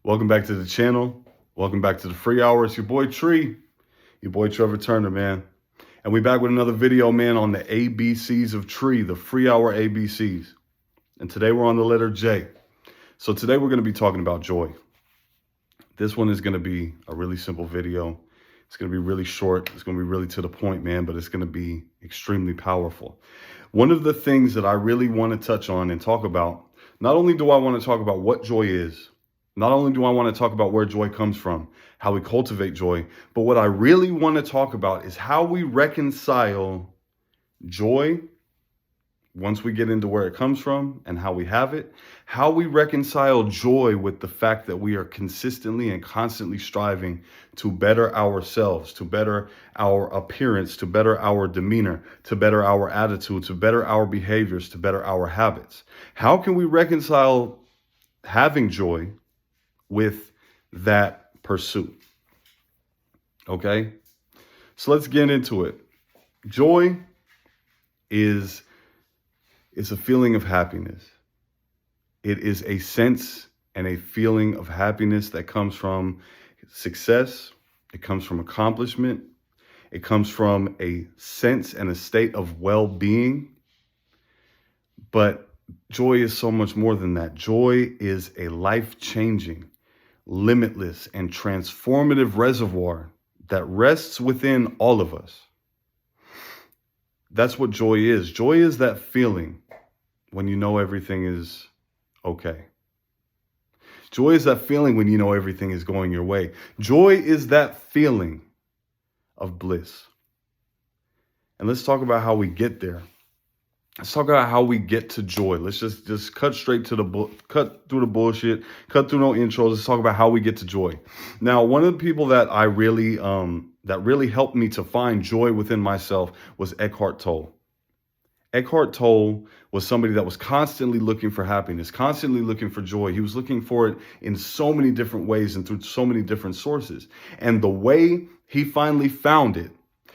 Welcome back to the channel. Welcome back to the free hour. It's your boy Tree, your boy Trevor Turner, man. And we back with another video, man, on the ABCs of Tree, the free hour ABCs. And today we're on the letter J. So today we're going to be talking about joy. This one is going to be a really simple video. It's going to be really short. It's going to be really to the point, man, but it's going to be extremely powerful. One of the things that I really want to touch on and talk about, not only do I want to talk about what joy is, not only do I want to talk about where joy comes from, how we cultivate joy, but what I really want to talk about is how we reconcile joy once we get into where it comes from and how we have it, how we reconcile joy with the fact that we are consistently and constantly striving to better ourselves, to better our appearance, to better our demeanor, to better our attitude, to better our behaviors, to better our habits. How can we reconcile having joy with that pursuit? Okay, so let's get into it. Joy is a feeling of happiness. It is a sense and a feeling of happiness that comes from success. It comes from accomplishment. It comes from a sense and a state of well-being. But joy is so much more than that. Joy is a life-changing, limitless, and transformative reservoir that rests within all of us. That's what joy is. Joy is that feeling when you know everything is okay. Joy is that feeling when you know everything is going your way. Joy is that feeling of bliss. And let's talk about how we get there. Let's talk about how we get to joy. Let's just cut straight to cut through the bullshit, cut through no intros. Let's talk about how we get to joy. Now, one of the people that I really that really helped me to find joy within myself was Eckhart Tolle. Eckhart Tolle was somebody that was constantly looking for happiness, constantly looking for joy. He was looking for it in so many different ways and through so many different sources. And the way he finally found it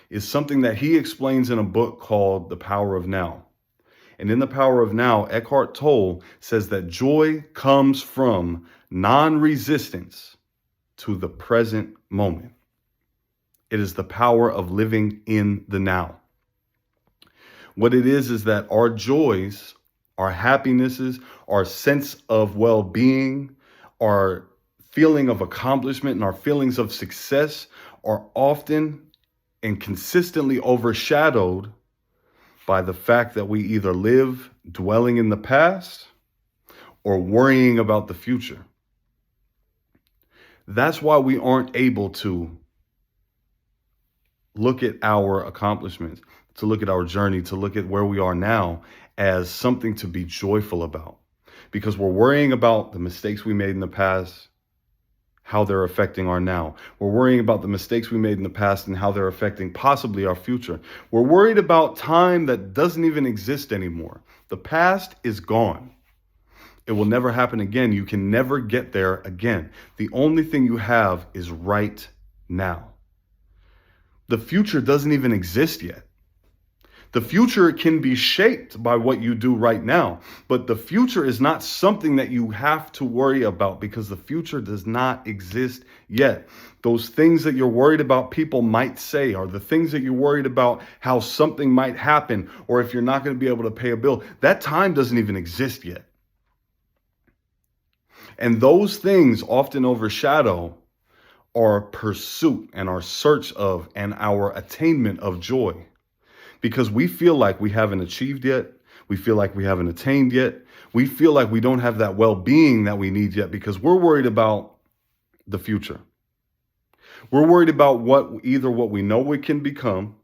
is something that he explains in a book called The Power of Now. And in The Power of Now, Eckhart Tolle says that joy comes from non-resistance to the present moment. It is the power of living in the now. What it is that our joys, our happinesses, our sense of well-being, our feeling of accomplishment, and our feelings of success are often and consistently overshadowed by the fact that we either live dwelling in the past or worrying about the future. That's why we aren't able to look at our accomplishments, to look at our journey, to look at where we are now as something to be joyful about. Because we're worrying about the mistakes we made in the past, how they're affecting our now. We're worrying about the mistakes we made in the past and how they're affecting possibly our future. We're worried about time that doesn't even exist anymore. The past is gone. It will never happen again. You can never get there again. The only thing you have is right now. The future doesn't even exist yet. The future can be shaped by what you do right now, but the future is not something that you have to worry about because the future does not exist yet. Those things that you're worried about people might say, or the things that you're worried about how something might happen, or if you're not going to be able to pay a bill, that time doesn't even exist yet. And those things often overshadow our pursuit and our search of and our attainment of joy. Because we feel like we haven't achieved yet. We feel like we haven't attained yet. We feel like we don't have that well-being that we need yet because we're worried about the future. We're worried about what we know we can become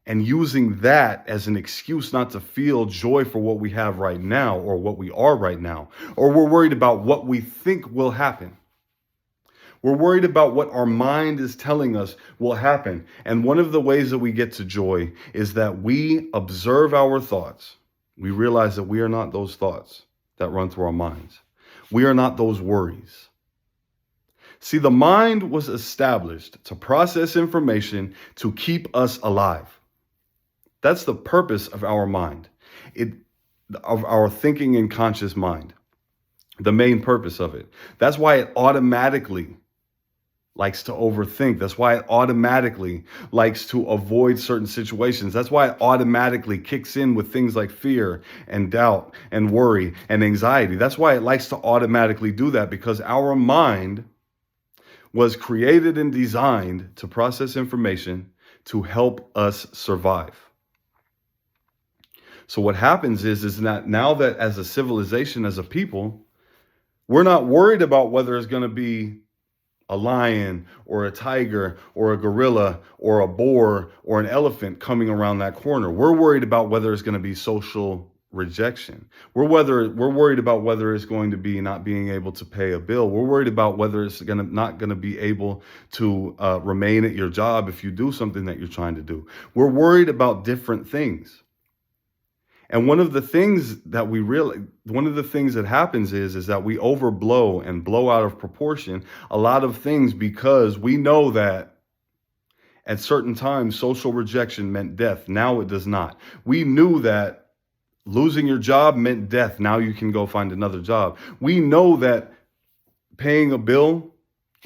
and using that as an excuse not to feel joy for what we have right now or what we are right now. Or we're worried about what we think will happen. We're worried about what our mind is telling us will happen. And one of the ways that we get to joy is that we observe our thoughts. We realize that we are not those thoughts that run through our minds. We are not those worries. See, the mind was established to process information to keep us alive. That's the purpose of our mind, of our thinking and conscious mind. the main purpose of it. That's why it automatically likes to overthink. That's why it automatically likes to avoid certain situations. That's why it automatically kicks in with things like fear and doubt and worry and anxiety. That's why it likes to automatically do that, because our mind was created and designed to process information to help us survive. So what happens is that now that as a civilization, as a people, we're not worried about whether it's going to be a lion or a tiger or a gorilla or a boar or an elephant coming around that corner. We're worried about whether it's going to be social rejection. We're worried about whether it's going to be not being able to pay a bill. We're worried about whether it's not going to be able to remain at your job if you do something that you're trying to do. We're worried about different things. And one of the things that happens is that we overblow and blow out of proportion a lot of things, because we know that at certain times social rejection meant death. Now it does not. We knew that losing your job meant death. Now you can go find another job. We know that paying a bill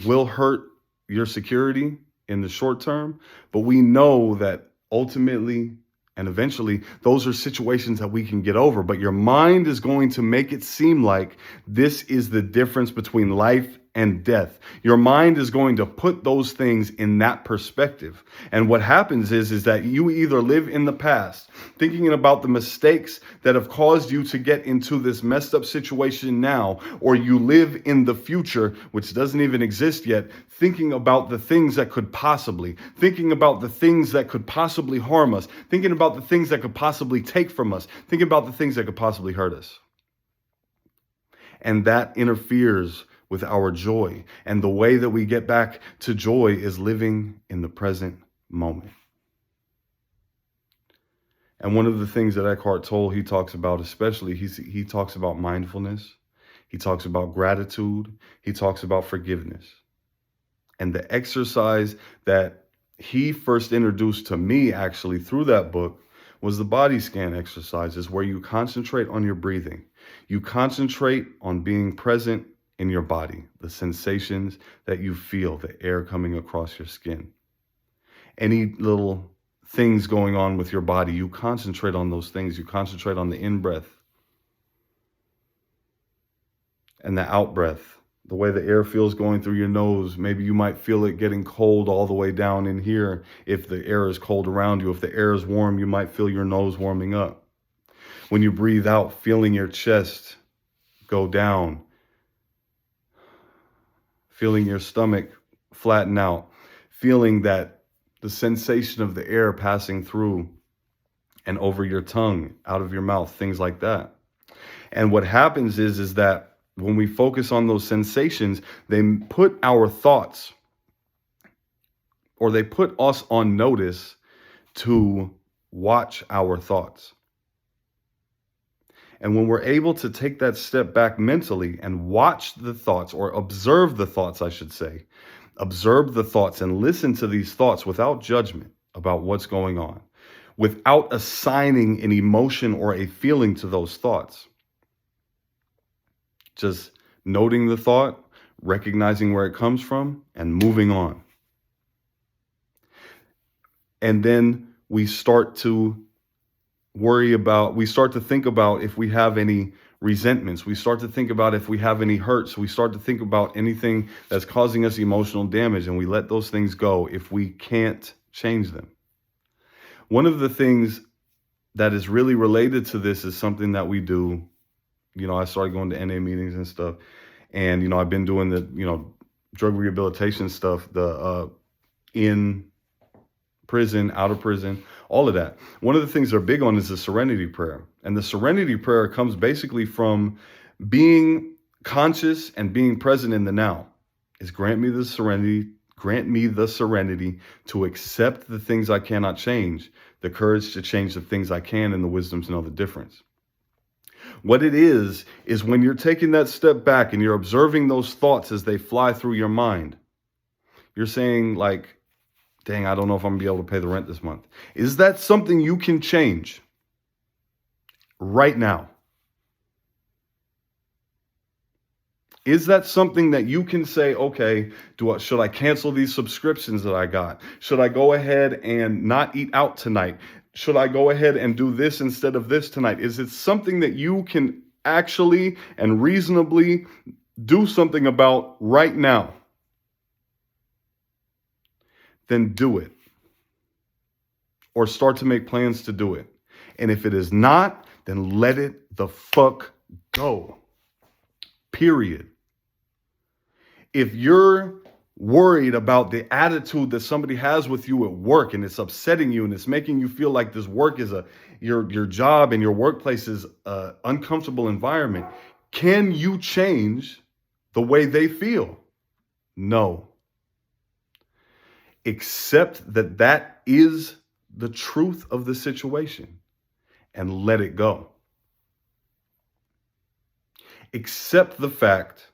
will hurt your security in the short term, but we know that ultimately and eventually, those are situations that we can get over. But your mind is going to make it seem like this is the difference between life and death. Your mind is going to put those things in that perspective. And what happens is that you either live in the past, thinking about the mistakes that have caused you to get into this messed up situation now, or you live in the future, which doesn't even exist yet, thinking about the things that could possibly harm us, thinking about the things that could possibly take from us, thinking about the things that could possibly hurt us. And that interferes with our joy. And the way that we get back to joy is living in the present moment. And one of the things that Eckhart Tolle, he talks about especially, he talks about mindfulness. He talks about gratitude. He talks about forgiveness. And the exercise that he first introduced to me actually through that book was the body scan exercises, where you concentrate on your breathing. You concentrate on being present in your body, the sensations that you feel, the air coming across your skin. Any little things going on with your body, you concentrate on those things. You concentrate on the in-breath and the out-breath, the way the air feels going through your nose. Maybe you might feel it getting cold all the way down in here if the air is cold around you. If the air is warm, you might feel your nose warming up. When you breathe out, feeling your chest go down, feeling your stomach flatten out, feeling that the sensation of the air passing through and over your tongue, out of your mouth, things like that. And what happens is that when we focus on those sensations, they put our thoughts, or they put us on notice to watch our thoughts. And when we're able to take that step back mentally and watch the thoughts, or observe the thoughts, I should say, observe the thoughts and listen to these thoughts without judgment about what's going on, without assigning an emotion or a feeling to those thoughts. Just noting the thought, recognizing where it comes from, and moving on. And then we start to think about if we have any resentments. We start to think about if we have any hurts. We start to think about anything that's causing us emotional damage, and we let those things go if we can't change them. One of the things that is really related to this is something that we do. I started going to NA meetings and stuff, and, I've been doing the, drug rehabilitation stuff, the in prison, out of prison, all of that. One of the things they're big on is the serenity prayer. And the serenity prayer comes basically from being conscious and being present in the now. Is grant me the serenity to accept the things I cannot change, the courage to change the things I can, and the wisdom to know the difference. What it is when you're taking that step back and you're observing those thoughts as they fly through your mind, you're saying like, dang, I don't know if I'm gonna be able to pay the rent this month. Is that something you can change right now? Is that something that you can say, okay, should I cancel these subscriptions that I got? Should I go ahead and not eat out tonight? Should I go ahead and do this instead of this tonight? Is it something that you can actually and reasonably do something about right now? Then do it. Or start to make plans to do it. And if it is not, then let it the fuck go. Period. If you're worried about the attitude that somebody has with you at work and it's upsetting you and it's making you feel like this work is your job and your workplace is an uncomfortable environment, can you change the way they feel? No. Accept that that is the truth of the situation and let it go. Accept the fact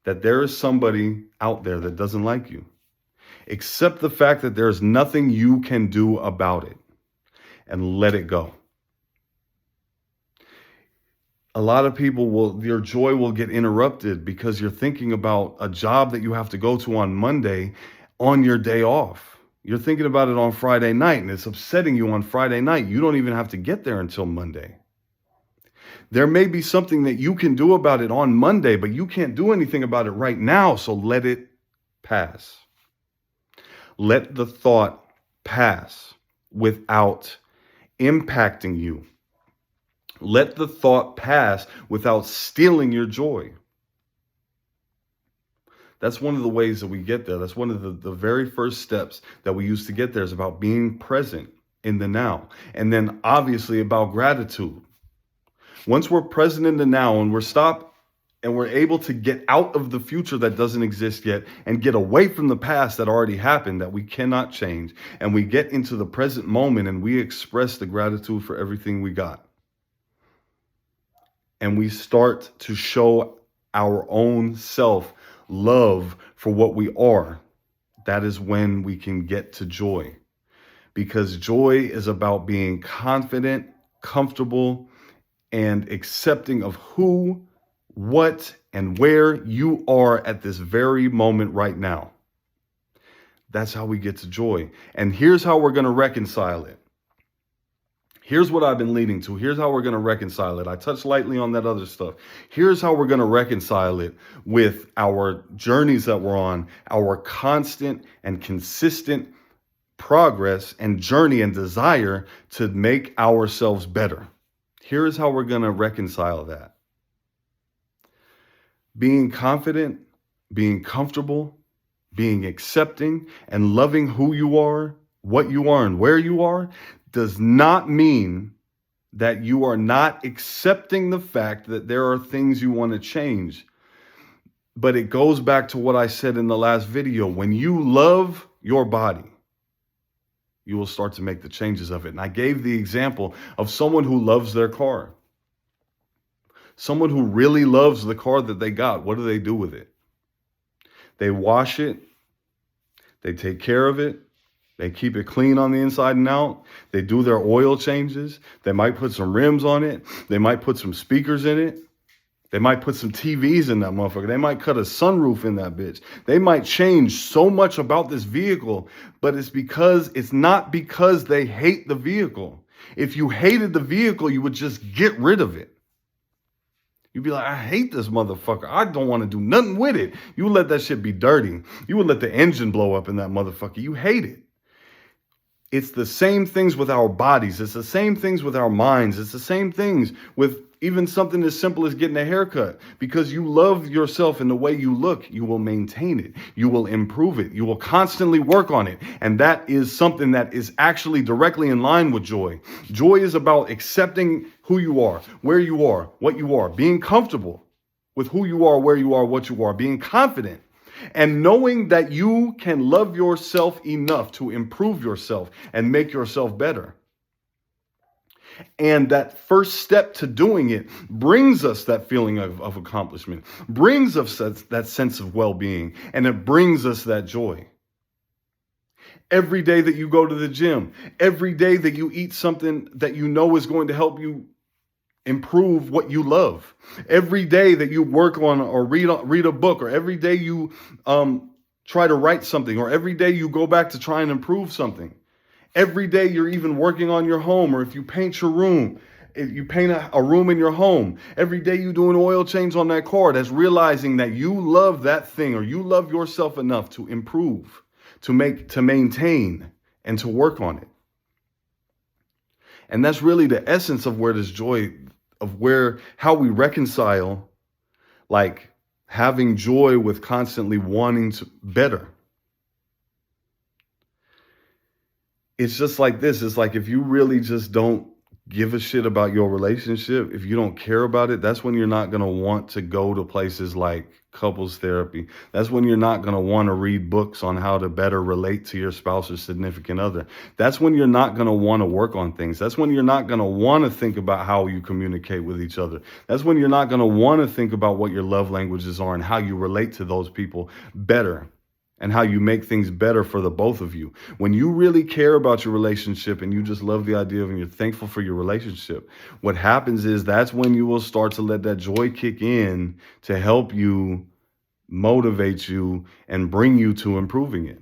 that there is somebody out there that doesn't like you. Accept the fact that there's nothing you can do about it and let it go. A lot of people your joy will get interrupted because you're thinking about a job that you have to go to on Monday on your day off. You're thinking about it on Friday night and it's upsetting you on Friday night. You don't even have to get there until Monday. There may be something that you can do about it on Monday, but you can't do anything about it right now, so let it pass. Let the thought pass without impacting you. Let the thought pass without stealing your joy. That's one of the ways that we get there. That's one of the very first steps that we use to get there is about being present in the now. And then obviously about gratitude. Once we're present in the now and we're able to get out of the future that doesn't exist yet and get away from the past that already happened that we cannot change, and we get into the present moment and we express the gratitude for everything we got. And we start to show our own self love for what we are. That is when we can get to joy. Because joy is about being confident, comfortable, and accepting of who, what, and where you are at this very moment right now. That's how we get to joy. And here's how we're going to reconcile it. Here's what I've been leading to. Here's how we're going to reconcile it. I touched lightly on that other stuff. Here's how we're going to reconcile it with our journeys that we're on, our constant and consistent progress and journey and desire to make ourselves better. Here is how we're going to reconcile that. Being confident, being comfortable, being accepting, and loving who you are, what you are, and where you are does not mean that you are not accepting the fact that there are things you want to change. But it goes back to what I said in the last video. When you love your body, you will start to make the changes of it. And I gave the example of someone who loves their car. Someone who really loves the car that they got. What do they do with it? They wash it. They take care of it. They keep it clean on the inside and out. They do their oil changes. They might put some rims on it. They might put some speakers in it. They might put some TVs in that motherfucker. They might cut a sunroof in that bitch. They might change so much about this vehicle, but it's not because they hate the vehicle. If you hated the vehicle, you would just get rid of it. You'd be like, I hate this motherfucker. I don't want to do nothing with it. You would let that shit be dirty. You would let the engine blow up in that motherfucker. You hate it. It's the same things with our bodies. It's the same things with our minds. It's the same things with even something as simple as getting a haircut. Because you love yourself and the way you look, you will maintain it. You will improve it. You will constantly work on it. And that is something that is actually directly in line with joy. Joy is about accepting who you are, where you are, what you are, being comfortable with who you are, where you are, what you are, being confident. And knowing that you can love yourself enough to improve yourself and make yourself better. And that first step to doing it brings us that feeling of accomplishment, brings us that sense of well-being, and it brings us that joy. Every day that you go to the gym, every day that you eat something that you know is going to help you improve what you love. Every day that you work on or read a book, or every day you try to write something, or every day you go back to try and improve something. Every day you're even working on your home, or if you paint your room, if you paint a room in your home, every day you do an oil change on that car, that's realizing that you love that thing, or you love yourself enough to improve, to maintain, and to work on it. And that's really the essence of where this joy, how we reconcile, like having joy with constantly wanting to better. It's just like this. It's like, if you really just don't give a shit about your relationship, if you don't care about it, that's when you're not going to want to go to places like couples therapy. That's when you're not going to want to read books on how to better relate to your spouse or significant other. That's when you're not going to want to work on things. That's when you're not going to want to think about how you communicate with each other. That's when you're not going to want to think about what your love languages are and how you relate to those people better, and how you make things better for the both of you. When you really care about your relationship and you just love the idea of, and you're thankful for your relationship, what happens is that's when you will start to let that joy kick in to help you, motivate you, and bring you to improving it.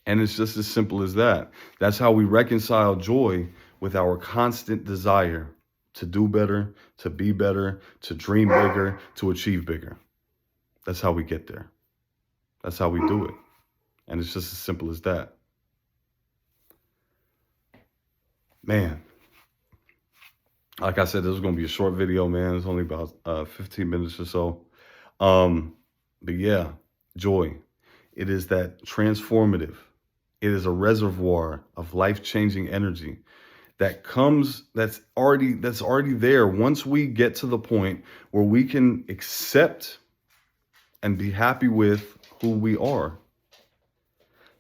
And it's just as simple as that. That's how we reconcile joy with our constant desire to do better, to be better, to dream bigger, to achieve bigger. That's how we get there. That's how we do it. And it's just as simple as that. Man, like I said, this is going to be a short video, man. It's only about 15 minutes or so. But yeah, joy. It is that transformative. It is a reservoir of life-changing energy that comes, that's already there. Once we get to the point where we can accept and be happy with who we are.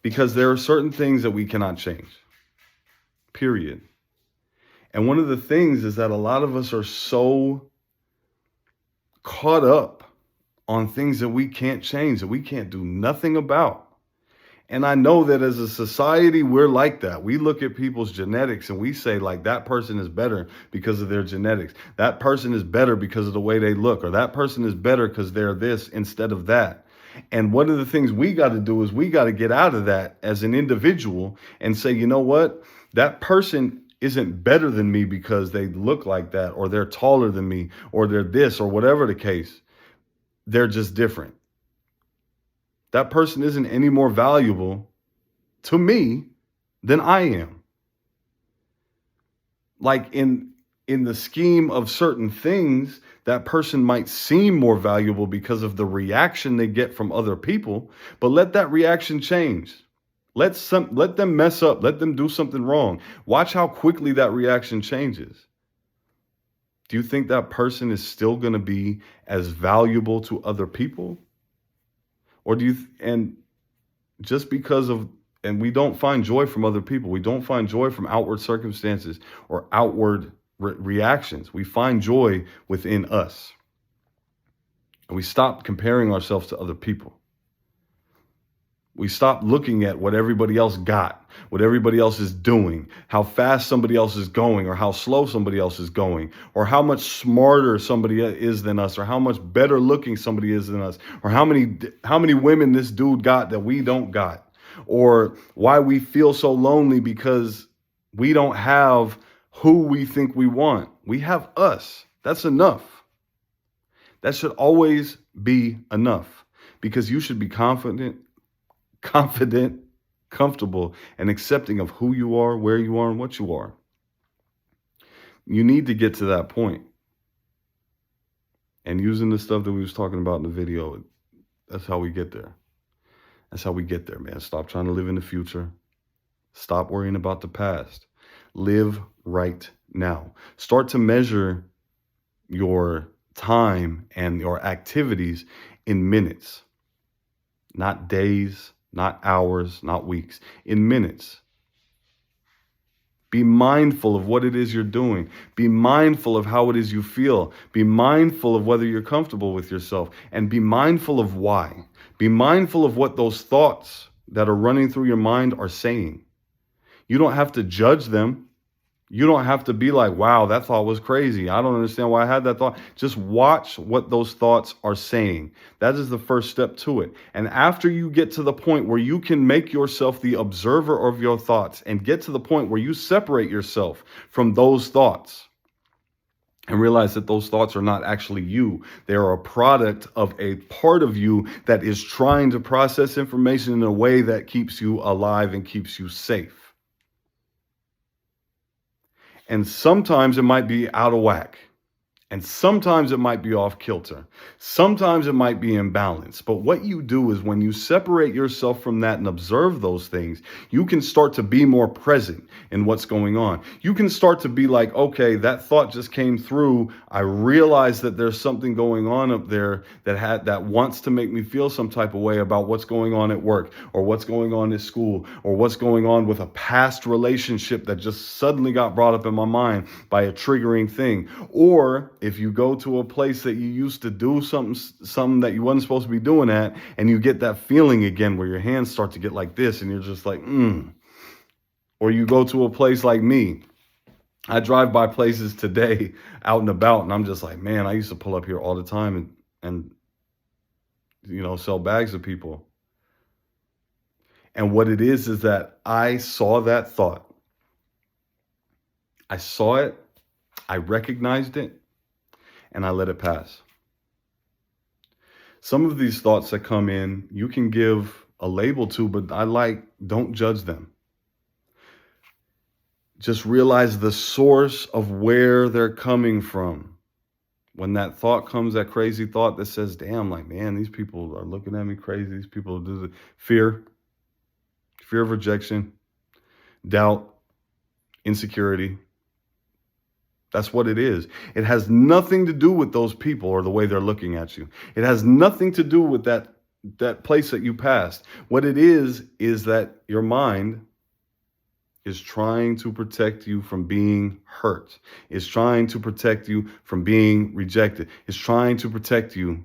Because there are certain things that we cannot change, period. And one of the things is that a lot of us are so caught up on things that we can't change, that we can't do nothing about. And I know that as a society, we're like that. We look at people's genetics and we say, like, that person is better because of their genetics. That person is better because of the way they look, or that person is better because they're this instead of that. And one of the things we got to do is we got to get out of that as an individual and say, you know what? That person isn't better than me because they look like that, or they're taller than me, or they're this, or whatever the case. They're just different. That person isn't any more valuable to me than I am. Like in the scheme of certain things, that person might seem more valuable because of the reaction they get from other people, but let that reaction change. Let them mess up. Let them do something wrong. Watch how quickly that reaction changes. Do you think that person is still going to be as valuable to other people? Or do you, and just because of, and we don't find joy from other people. We don't find joy from outward circumstances or outward reactions. We find joy within us. And we stop comparing ourselves to other people. We stop looking at what everybody else got, what everybody else is doing, how fast somebody else is going, or how slow somebody else is going, or how much smarter somebody is than us, or how much better looking somebody is than us, or how many women this dude got that we don't got, or why we feel so lonely because we don't have who we think we want. We have us. That's enough. That should always be enough, because you should be confident, comfortable, and accepting of who you are, where you are, and what you are. You need to get to that point. And using the stuff that we was talking about in the video, that's how we get there. That's how we get there, man. Stop trying to live in the future. Stop worrying about the past. Live right now. Start to measure your time and your activities in minutes, not days, not hours, not weeks, in minutes. Be mindful of what it is you're doing. Be mindful of how it is you feel. Be mindful of whether you're comfortable with yourself, and be mindful of why. Be mindful of what those thoughts that are running through your mind are saying. You don't have to judge them. You don't have to be like, wow, that thought was crazy. I don't understand why I had that thought. Just watch what those thoughts are saying. That is the first step to it. And after you get to the point where you can make yourself the observer of your thoughts and get to the point where you separate yourself from those thoughts and realize that those thoughts are not actually you. They are a product of a part of you that is trying to process information in a way that keeps you alive and keeps you safe. And sometimes it might be out of whack. And sometimes it might be off kilter. Sometimes it might be imbalanced. But what you do is when you separate yourself from that and observe those things, you can start to be more present in what's going on. You can start to be like, okay, that thought just came through. I realize that there's something going on up there that wants to make me feel some type of way about what's going on at work or what's going on at school or what's going on with a past relationship that just suddenly got brought up in my mind by a triggering thing. Or if you go to a place that you used to do something that you wasn't supposed to be doing at, and you get that feeling again where your hands start to get like this and you're just like, Or you go to a place like me. I drive by places today out and about and I'm just like, man, I used to pull up here all the time and sell bags to people. And what it is that I saw that thought. I saw it, I recognized it, and I let it pass. Some of these thoughts that come in, you can give a label to, but don't judge them. Just realize the source of where they're coming from. When that thought comes, that crazy thought that says, damn, like, man, these people are looking at me crazy. These people do the fear of rejection, doubt, insecurity. That's what it is. It has nothing to do with those people or the way they're looking at you. It has nothing to do with that place that you passed. What it is that your mind is trying to protect you from being hurt. It's trying to protect you from being rejected. It's trying to protect you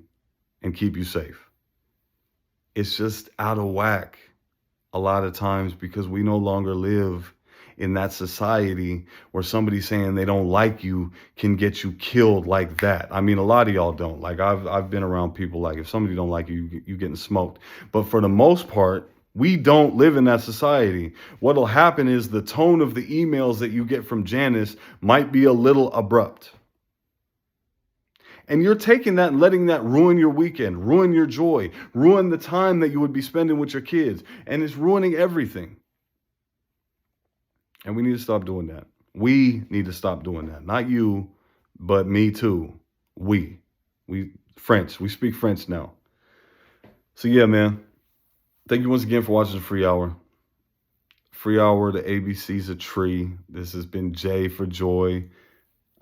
and keep you safe. It's just out of whack a lot of times because we no longer live in that society where somebody saying they don't like you can get you killed like that. I mean, a lot of y'all don't. Like I've been around people like if somebody don't like you, you getting smoked. But for the most part, we don't live in that society. What'll happen is the tone of the emails that you get from Janice might be a little abrupt. And you're taking that and letting that ruin your weekend, ruin your joy, ruin the time that you would be spending with your kids. And it's ruining everything. And we need to stop doing that. We need to stop doing that. Not you, but me too. We French. We speak French now. So yeah, man. Thank you once again for watching the Free Hour. Free Hour, the ABCs of Tree. This has been Jay for Joy.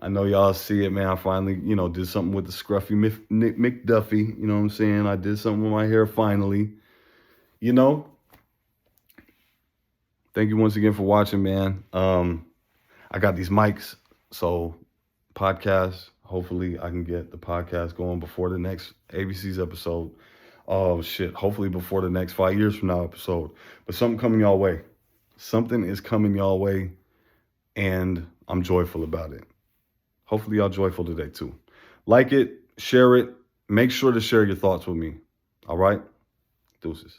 I know y'all see it, man. I finally, did something with the scruffy McDuffie. You know what I'm saying? I did something with my hair finally. Thank you once again for watching, man. I got these mics, so podcast. Hopefully I can get the podcast going before the next ABC's episode. Oh, shit. Hopefully before the next 5 years from now episode. But something coming y'all way. Something is coming y'all way, and I'm joyful about it. Hopefully y'all joyful today, too. Like it, share it. Make sure to share your thoughts with me. All right? Deuces.